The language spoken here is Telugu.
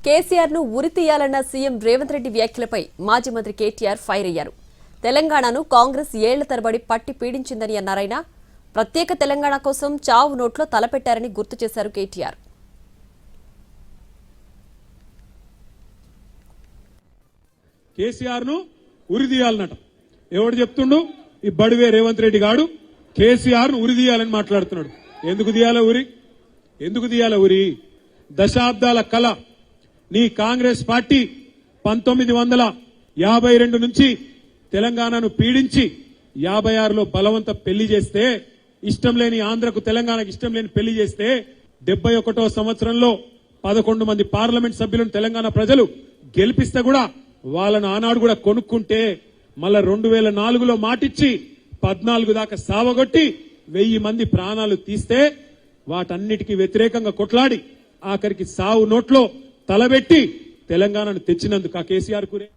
కేసీఆర్ ను ఉరితీయాలన్న సీఎం రేవంత్ రెడ్డి వ్యాఖ్యలపై మాజీ మంత్రి కేటీఆర్ ఫైర్ అయ్యారు. తెలంగాణను కాంగ్రెస్ ఏళ్ల తరబడి పట్టి పీడించిందని అన్నారాయన. ప్రత్యేక తెలంగాణ కోసం చావు నోట్లో తలపెట్టారని గుర్తు చేశారు కేటీఆర్. కేసీఆర్ ను ఉరిదీయాలన్నట ఎవడు చెప్తుండు? ఈ బడివే రేవంత్ రెడ్డి గాడు కేసీఆర్ ను ఉరిదీయాలని మాట్లాడుతున్నాడు. ఎందుకు తీయాల ఉరి? దశాబ్దాల కళ నీ కాంగ్రెస్ పార్టీ 1952 నుంచి తెలంగాణను పీడించి 56లో బలవంత పెళ్లి చేస్తే, ఇష్టం లేని ఆంధ్రకు తెలంగాణకు ఇష్టం లేని పెళ్లి చేస్తే 71వ సంవత్సరంలో 11 మంది పార్లమెంట్ సభ్యులను తెలంగాణ ప్రజలు గెలిపిస్తే కూడా వాళ్ళను ఆనాడు కూడా కొనుక్కుంటే, మళ్ళా 2004లో మాటిచ్చి 14 దాకా సావగొట్టి 1000 మంది ప్రాణాలు తీస్తే వాటన్నిటికీ వ్యతిరేకంగా కొట్లాడి ఆఖరికి సావు నోట్లో తలబెట్టి తెలంగాణను తెచ్చినందుకు ఆ కేసీఆర్ కురే